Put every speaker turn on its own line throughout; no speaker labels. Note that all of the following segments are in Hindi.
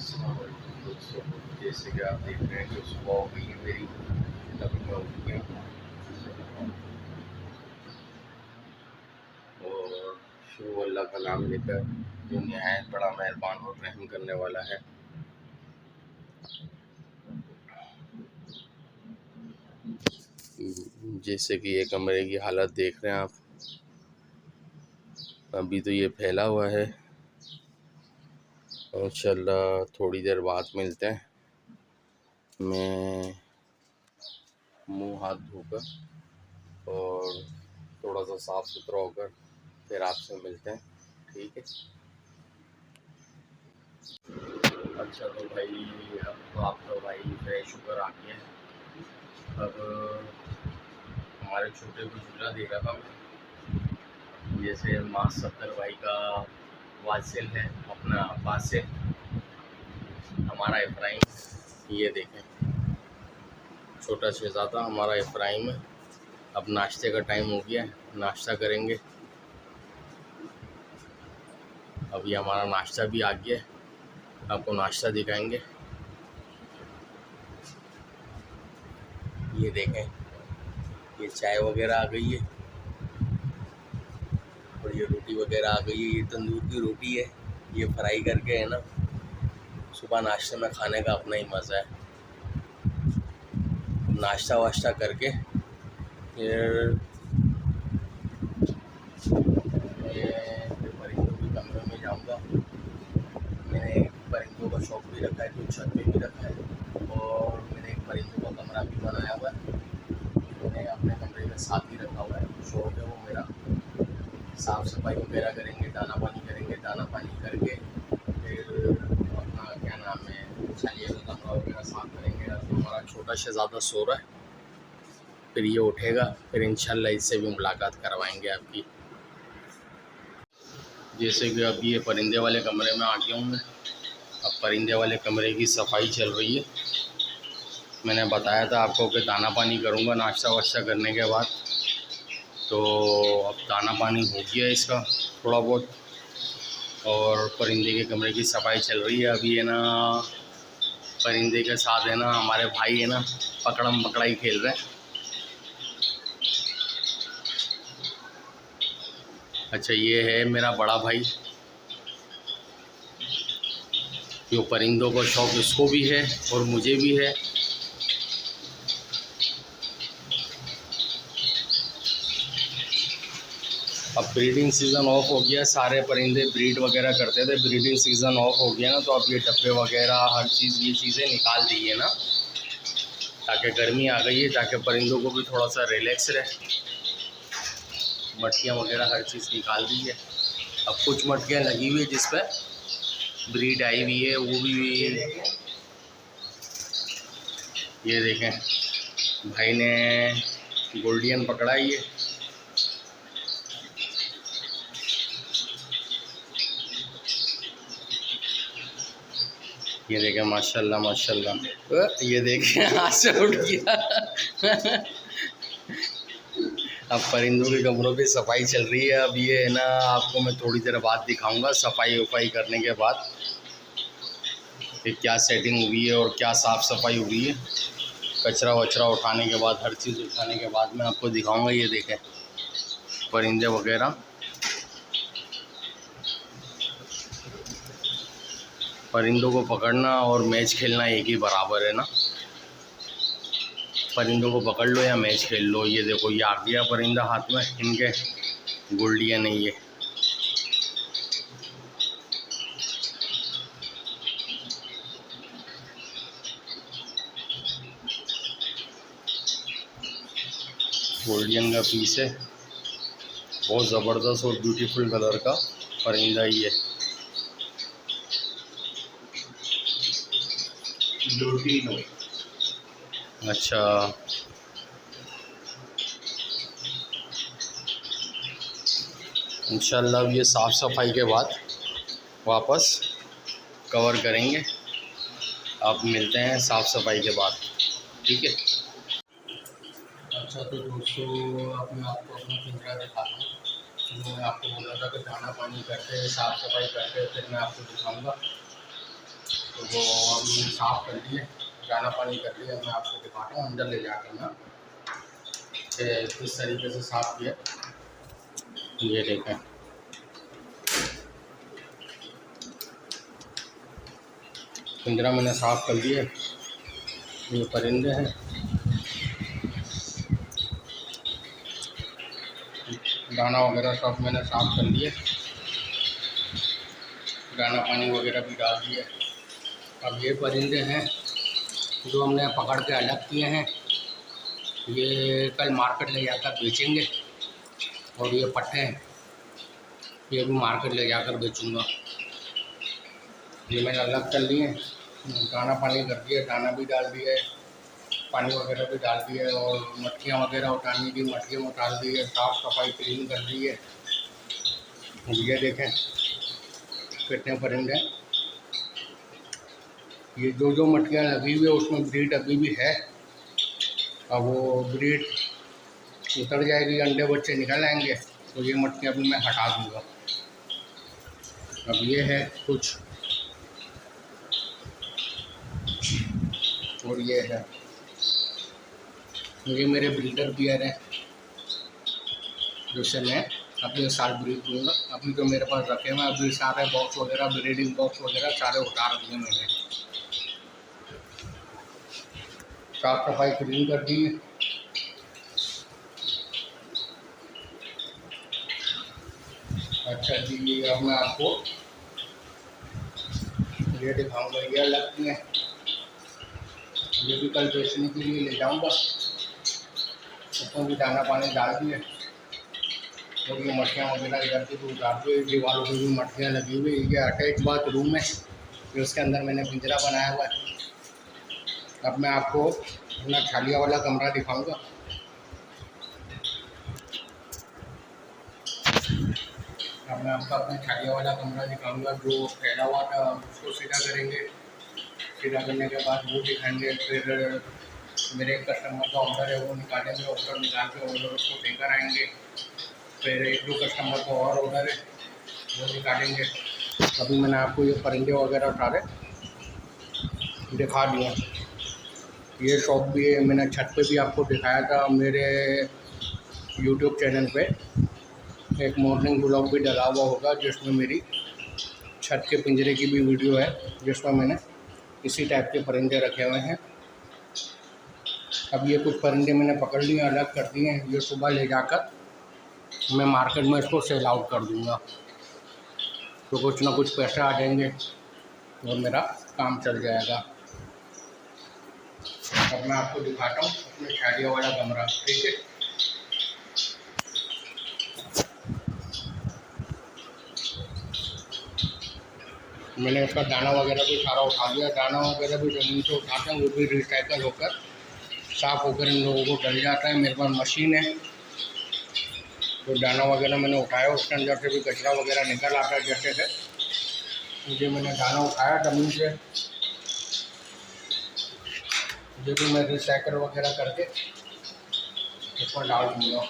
दोस्तों, जैसे कि आप देख रहे हैं कि सुबह हो गई है मेरी, तभी मैं उठ गया और शुरू अल्लाह का नाम लेकर, जो निहायत बड़ा मेहरबान और रहम करने वाला है। जैसे कि ये कमरे की हालत देख रहे हैं आप, अभी तो ये फैला हुआ है। इंशाल्लाह थोड़ी देर बाद मिलते हैं। मैं मुंह हाथ धोकर और थोड़ा सा साफ़ सुथरा होकर फिर आपसे मिलते हैं, ठीक है। अच्छा तो भाई, अब तो आपका भाई फ्रेश होकर आ गया है। अब हमारे छोटे को झूला दे रहा था मैं, जैसे माँ सत्तर भाई का वासिल है अपना वासिल, हमारा इब्राहिम, ये देखें छोटा शहज़ादा हमारा इब्राहिम है। अब नाश्ते का टाइम हो गया है, नाश्ता करेंगे। अभी हमारा नाश्ता भी आ गया है, आपको नाश्ता दिखाएंगे। ये देखें, ये चाय वगैरह आ गई है और ये रोटी वगैरह आ गई है। ये तंदूर की रोटी है, ये फ्राई करके है ना, सुबह नाश्ते में खाने का अपना ही मज़ा है। नाश्ता वाश्ता करके फिर परिंदों के कमरे में जाऊंगा। मैंने परिंदों का शौक भी रखा है, तो छत पे भी रखा है और मैंने एक परिंदों का कमरा भी बनाया हुआ है। मैंने अपने कमरे में साथ ही रखा हुआ है, शौक है वो मेरा। साफ़ सफाई वगैरह करेंगे, दाना पानी करेंगे, दाना पानी करके फिर अपना क्या नाम है छालिया का कमरा वगैरह साफ करेंगे। तो हमारा छोटा शहज़ादा सो रहा है, फिर ये उठेगा, फिर इंशाल्लाह इससे भी मुलाकात करवाएंगे आपकी। जैसे कि अब ये परिंदे वाले कमरे में आ गया हूँ मैं। अब परिंदे वाले कमरे की सफाई चल रही है। मैंने बताया था आपको कि दाना पानी करूँगा नाश्ता वाश्ता करने के बाद। तो अब दाना पानी हो गया इसका थोड़ा बहुत, और परिंदे के कमरे की सफाई चल रही है। अभी है ना, परिंदे के साथ है ना हमारे भाई है ना, पकड़म पकड़ाई खेल रहे हैं। अच्छा, ये है मेरा बड़ा भाई, जो परिंदों का शौक़ इसको भी है और मुझे भी है। अब ब्रीडिंग सीज़न ऑफ हो गया, सारे परिंदे ब्रीड वगैरह करते थे, ब्रीडिंग सीज़न ऑफ हो गया ना, तो अब ये डब्बे वगैरह हर चीज़, ये चीज़ें निकाल दी है ना, ताकि गर्मी आ गई है, ताकि परिंदों को भी थोड़ा सा रिलैक्स रहे। मटकियाँ वगैरह हर चीज़ निकाल दी है। अब कुछ मटकियाँ लगी हुई है जिस पर ब्रीड आई हुई है, वो भी ये देखें भाई ने गोल्डियन पकड़ा ही है। ये देखें माशाल्लाह माशाल्लाह, ये देखें हाथ से उठ गया। अब परिंदों के कमरों पे सफाई चल रही है। अब ये है ना, आपको मैं थोड़ी देर बाद दिखाऊंगा सफाई वफाई करने के बाद कि क्या सेटिंग हुई है और क्या साफ़ सफाई हुई है। कचरा वचरा उठाने के बाद, हर चीज़ उठाने के बाद मैं आपको दिखाऊंगा। ये देखें परिंदे वगैरह, परिंदों को पकड़ना और मैच खेलना एक ही बराबर है ना। परिंदों को पकड़ लो या मैच खेल लो। ये देखो, ये आ गया परिंदा हाथ में, इनके गोल्डियाँ नहीं है। गोल्डियन का पीस है, बहुत ज़बरदस्त और ब्यूटीफुल कलर का परिंदा ही है। अच्छा, इंशाल्लाह अब ये साफ़ सफाई के बाद वापस कवर करेंगे। आप मिलते हैं साफ़ सफाई के बाद, ठीक है। अच्छा तो दोस्तों, अब मैं आपको अपना पिंजरा दिखाता हूँ। जो मैं आपको बोला था कि दाना पानी करते हैं, साफ़ सफाई करते हैं, फिर मैं आपको दिखाऊंगा। तो वो हमने साफ़ कर लिए, दाना पानी कर लिया। मैं आपको दिखाता हूँ अंदर ले जाकर ना किस तरीके से साफ़ किया। ये देखें, पिंजरा मैंने साफ़ कर दिया। ये परिंदे हैं, दाना वगैरह सब मैंने साफ़ कर लिए, दाना पानी वगैरह भी डाल दिया। अब ये परिंदे हैं जो हमने पकड़ के अलग किए हैं, ये कल मार्केट ले जाकर बेचेंगे। और ये पट्टे हैं, ये भी मार्केट ले जाकर बेचूँगा। ये मैंने अलग कर लिए, दाना पानी कर दिया, दाना भी डाल दिया है, पानी वगैरह भी डाल दिया है। और मटकियाँ वगैरह उतारनी थी, मटकियाँ उतार दी है, साफ़ सफाई क्लीन कर दी है। ये देखें कितने परिंदे हैं। ये जो मटकियाँ लगी हुई है उसमें ब्रीड अभी भी है। अब वो ब्रीड उतर जाएगी, अंडे बच्चे निकल आएंगे, तो ये मटकियाँ भी मैं हटा दूँगा। अब ये है कुछ, और ये है, ये मेरे ब्रीडर बियर है जिससे मैं अगले साल ब्रीड दूँगा। अभी तो मेरे पास रखे हुए अभी सारे बॉक्स वगैरह, ब्रीडिंग बॉक्स वगैरह सारे उतार दिए मैंने, साफ सफाई क्लीन कर दी है। अच्छा जी, अब मैं आपको ये दिखाऊंगा, ये अलग है, ये भी कल बेचने के लिए ले जाऊंगा। उसमें भी दाना पानी डाल दिए, और ये मटकियाँ वगैरह इधर की भी उतार दिए। दीवारों पर भी मटकियाँ लगी हुई। ये अटैच बाथरूम है, फिर उसके अंदर मैंने पिंजरा बनाया हुआ है। अब मैं आपको अपना छालिया वाला कमरा दिखाऊंगा। अब मैं आपका अपना छालिया वाला कमरा दिखाऊंगा। जो फैला हुआ था उसको सीधा करेंगे, सीधा करने के बाद वो दिखाएंगे। फिर मेरे एक कस्टमर का ऑर्डर है, वो निकालेंगे, ऑर्डर निकाल के ऑर्डर उसको देकर आएंगे। फिर एक दो कस्टमर को और ऑर्डर है, वो निकालेंगे। अभी मैंने आपको ये परिंदे वगैरह सारे दिखा दिए। ये शॉप भी है, मैंने छत पे भी आपको दिखाया था। मेरे यूट्यूब चैनल पे एक मॉर्निंग ब्लॉग भी डला हुआ होगा जिसमें मेरी छत के पिंजरे की भी वीडियो है, जिसमें मैंने इसी टाइप के परिंदे रखे हुए हैं। अब ये कुछ परिंदे मैंने पकड़ लिए, अलग कर दिए हैं। ये सुबह ले जाकर मैं मार्केट में इसको सेल आउट कर दूँगा, तो कुछ ना कुछ पैसे आ जाएंगे और मेरा काम चल जाएगा। अब मैं आपको दिखाता हूँ अपने छालिया वाला कमरा, ठीक है। मैंने इसका दाना वगैरह भी सारा उठा लिया। दाना वगैरह भी ज़मीन से उठाते हैं, वो भी रिसाइकल होकर साफ़ होकर इन लोगों को डल जाता है। मेरे पास मशीन है, तो दाना वगैरह मैंने उठाया, उसके अंदर से भी कचरा वगैरह निकल आता है। जैसे कि ये मैंने दाना उठाया ज़मीन से, ये भी मैं रिसाइकल वगैरह करके इसमें डाल दूँगा।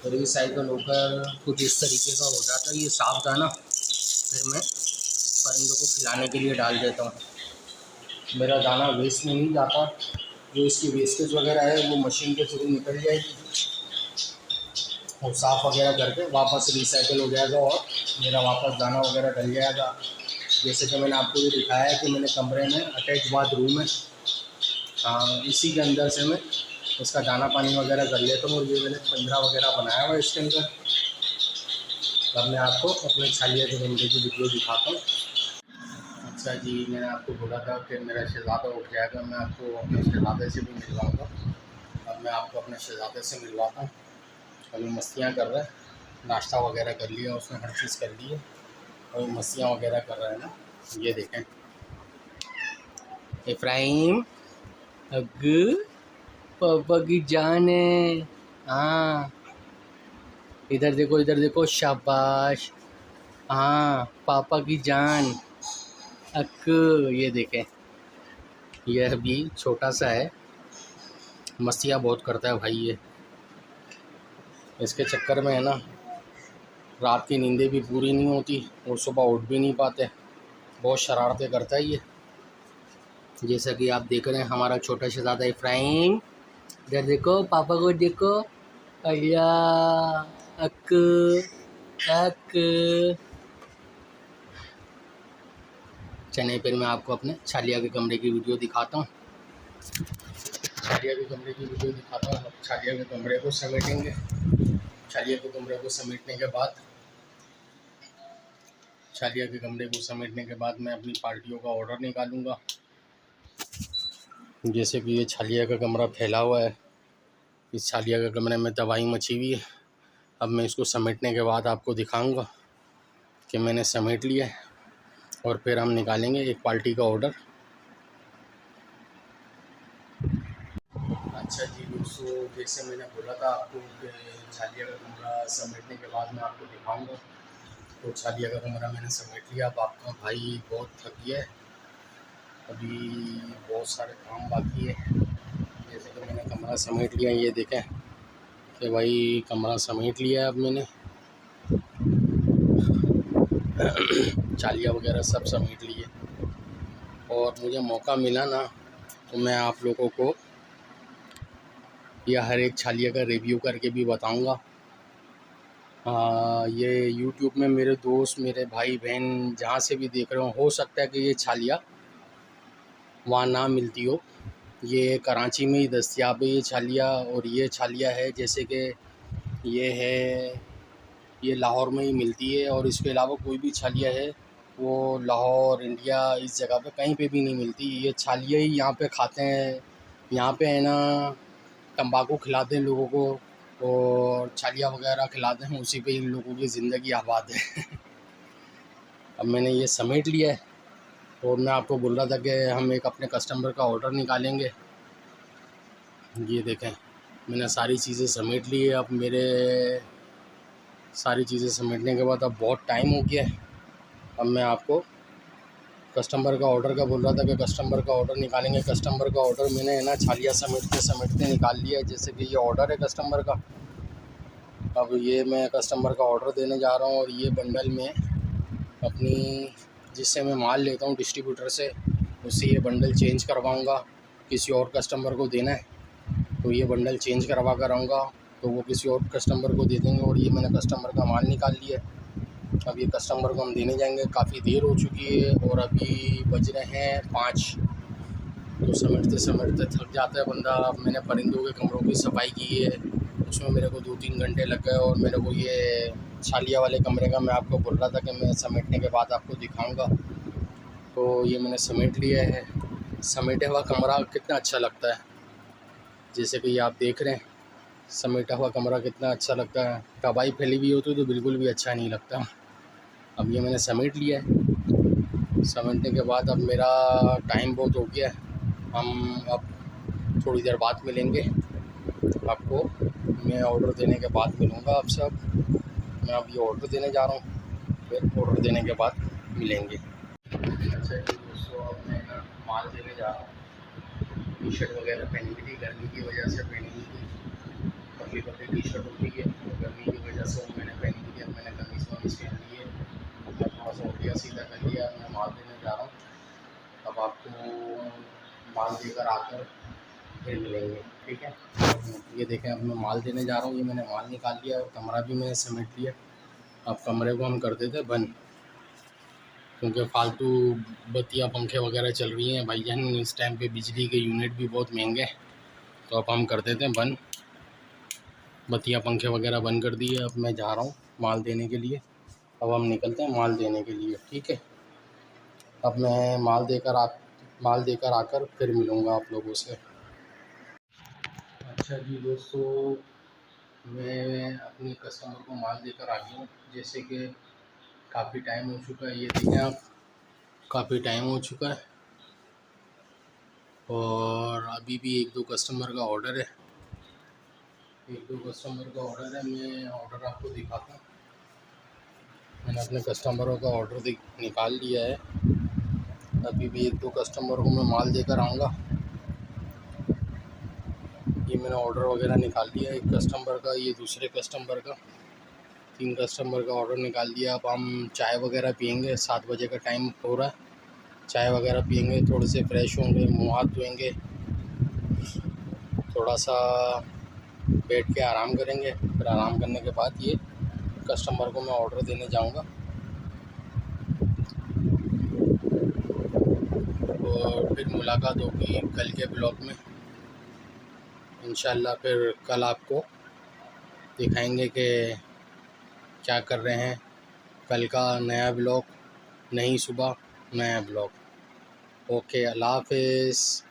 रिसाइकल होकर कुछ इस तरीके का हो जाता है। ये साफ दाना फिर मैं परिंदों को खिलाने के लिए डाल देता हूँ। मेरा दाना वेस्ट नहीं जाता, जो इसकी वेस्टेज वगैरह है वो मशीन के थ्रू निकल जाएगी और साफ़ वगैरह करके वापस रिसाइकल हो जाएगा और मेरा वापस दाना वगैरह डल जाएगा। जैसे कि मैंने आपको ये दिखाया है कि मैंने कमरे में अटैच बाथरूम है, इसी के अंदर से मैं इसका दाना पानी वगैरह कर लेता हूँ। और ये मैंने पिंजरा वगैरह बनाया हुआ है इसके अंदर। अब मैं आपको अपने छालिया के कमरे की वीडियो दिखाता हूँ। अच्छा जी, मैंने आपको बोला था कि मेरा शहज़ादा उठ जाएगा, मैं आपको अपने शहज़ादे से भी मिलवाऊँगा। अब मैं आपको अपने शहज़ादे से मिलवाता हूँ। अभी मस्तियाँ कर रहा है, नाश्ता वगैरह कर लिया उसने, हर चीज़ कर ली है, और मस्तियाँ वगैरह कर रहा है ना। ये देखें इब्राहिम, अग्गू पापा की जान है। हाँ, इधर देखो, शाबाश। हाँ, पापा की जान अक्कू। ये देखें, यह अभी छोटा सा है, मस्तियाँ बहुत करता है भाई ये। इसके चक्कर में है ना, रात की नींदें भी पूरी नहीं होती और सुबह उठ भी नहीं पाते। बहुत शरारतें करता है ये। जैसा कि आप देख रहे हैं हमारा छोटा शहज़ादा इफ्राहिम, इधर देखो, पापा को देखो, अलिया, अक अक। चलिए फिर मैं आपको अपने छालिया के कमरे की वीडियो दिखाता हूँ। छालिया के कमरे की वीडियो दिखाता हूँ। छालिया के कमरे को समेटेंगे। छालिया के कमरे को समेटने के बाद मैं अपनी पार्टियों का ऑर्डर निकालूंगा। जैसे कि ये छालिया का कमरा फैला हुआ है, इस छालिया के कमरे में तबाही मची हुई है। अब मैं इसको समेटने के बाद आपको दिखाऊंगा कि मैंने समेट लिया है, और फिर हम निकालेंगे एक पार्टी का ऑर्डर। अच्छा जी दोस्तों, जैसे मैंने बोला था आपको कि छालिया का कमरा समेटने के बाद मैं आपको दिखाऊंगा। तो छालिया का कमरा मैंने समेट लिया। अब आपका भाई बहुत थक गया है, अभी बहुत सारे काम बाकी है। जैसे कि मैंने कमरा समेट लिया, ये देखें कि भाई कमरा समेट लिया है अब मैंने। छालिया वगैरह सब समेट लिए, और मुझे मौका मिला ना तो मैं आप लोगों को या हर एक छालिया का रिव्यू करके भी बताऊंगा। ये YouTube में मेरे दोस्त, मेरे भाई बहन जहाँ से भी देख रहे हो सकता है कि ये छालिया वहाँ ना मिलती हो। ये कराची में ही दस्तयाब है ये छालिया। और ये छालिया है जैसे कि ये है, ये लाहौर में ही मिलती है, और इसके अलावा कोई भी छालिया है वो लाहौर, इंडिया, इस जगह पे कहीं पे भी नहीं मिलती। ये छालिया ही यहाँ पे खाते हैं। यहाँ पे है ना तंबाकू खिलाते हैं लोगों को, और छालिया वगैरह खिलाते हैं, उसी पे इन लोगों की ज़िंदगी आबाद है। अब मैंने ये समेट लिया है, और मैं आपको बोल रहा था कि हम एक अपने कस्टमर का ऑर्डर निकालेंगे। ये देखें मैंने सारी चीज़ें समेट ली है। अब मेरे सारी चीज़ें समेटने के बाद अब बहुत टाइम हो गया है। अब मैं आपको कस्टमर का ऑर्डर का बोल रहा था कि कस्टमर का ऑर्डर निकालेंगे। कस्टमर का ऑर्डर मैंने है ना छालिया समेटते निकाल लिया है। जैसे कि ये ऑर्डर है कस्टमर का। अब ये मैं कस्टमर का ऑर्डर देने जा रहा हूँ, और ये बंडल में अपनी, जिससे मैं माल लेता हूँ डिस्ट्रीब्यूटर से, उससे ये बंडल चेंज करवाऊँगा। किसी और कस्टमर को देना है तो ये बंडल चेंज करवा कर आऊँगा, तो वो किसी और कस्टमर को दे देंगे। और ये मैंने कस्टमर का माल निकाल लिया है। अब ये कस्टमर को हम देने जाएंगे। काफ़ी देर हो चुकी है और अभी बज रहे हैं 5। तो समेटते थक जाता है बंदा। अब मैंने परिंदों के कमरों की सफाई की है, उसमें मेरे को 2-3 घंटे लग गए। और मेरे को ये छालिया वाले कमरे का मैं आपको बोल रहा था कि मैं समेटने के बाद आपको दिखाऊंगा। तो ये मैंने समेट लिया है। समेटा हुआ कमरा कितना अच्छा लगता है, जैसे कि ये आप देख रहे हैं समेटा हुआ कमरा कितना अच्छा लगता है। तबाही फैली हुई होती तो बिल्कुल भी अच्छा नहीं लगता। अब ये मैंने समेट लिया है। समेटने के बाद अब मेरा टाइम बहुत हो गया है। हम अब थोड़ी देर बाद मिलेंगे आपको। मैं ऑर्डर देने के बाद मिलूँगा आपसे। अब मैं अब ये ऑर्डर देने जा रहा हूँ, फिर ऑर्डर देने के बाद मिलेंगे। अच्छा जी दोस्तों, अब मैं ना माल देने जा रहा हूँ। टी शर्ट वगैरह पहनी हुई थी, गर्मी की वजह से पहनी हुई थी। पतली पतली टी शर्ट होती है, तो गर्मी की वजह से वो मैंने पहनी हुई थी। अब मैंने कमीज़ वमीज़ पहन ली है, मैं थोड़ा सा उल्टिया सीधा कर लिया। मैं माल देने जा रहा हूँ। अब आपको माल देकर आकर फिर मिलेंगे, ठीक है। ये देखें अब मैं माल देने जा रहा हूँ। ये मैंने माल निकाल लिया और कमरा भी मैंने समेट लिया। अब कमरे को हम कर देते बंद, क्योंकि फालतू बत्तियाँ पंखे वगैरह चल रही हैं भाईजान। इस टाइम पे बिजली के यूनिट भी बहुत महंगे हैं, तो अब हम कर देते हैं बंद। बत्तियाँ पंखे वगैरह बंद कर दिए। अब मैं जा रहा हूँ माल देने के लिए। अब हम निकलते हैं माल देने के लिए, ठीक है। अब मैं माल देकर आकर फिर मिलूँगा आप लोगों से। अच्छा जी दोस्तों, मैं अपने कस्टमर को माल देकर आ गया हूँ। जैसे कि काफ़ी टाइम हो चुका है, ये देखें आप, काफ़ी टाइम हो चुका है। और अभी भी 1-2 कस्टमर का ऑर्डर है। मैं ऑर्डर आपको दिखाता हूँ। मैंने अपने कस्टमरों का ऑर्डर निकाल लिया है। अभी भी 1-2 कस्टमर को मैं माल देकर आऊँगा। ये मैंने ऑर्डर वगैरह निकाल लिया है एक कस्टमर का, ये दूसरे कस्टमर का। 3 कस्टमर का ऑर्डर निकाल दिया। अब हम चाय वगैरह पियेंगे, 7 बजे का टाइम हो रहा है। चाय वगैरह पियेंगे, थोड़े से फ्रेश होंगे, मुँह हाथ धोएंगे, थोड़ा सा बैठ के आराम करेंगे। फिर आराम करने के बाद ये कस्टमर को मैं ऑर्डर देने जाऊंगा। और फिर मुलाकात होगी कल के ब्लॉग में इंशाल्लाह। फिर कल आपको दिखाएंगे कि क्या कर रहे हैं। कल का नया ब्लॉग, नई सुबह, नया ब्लॉग। ओके, अल्लाह हाफिज़।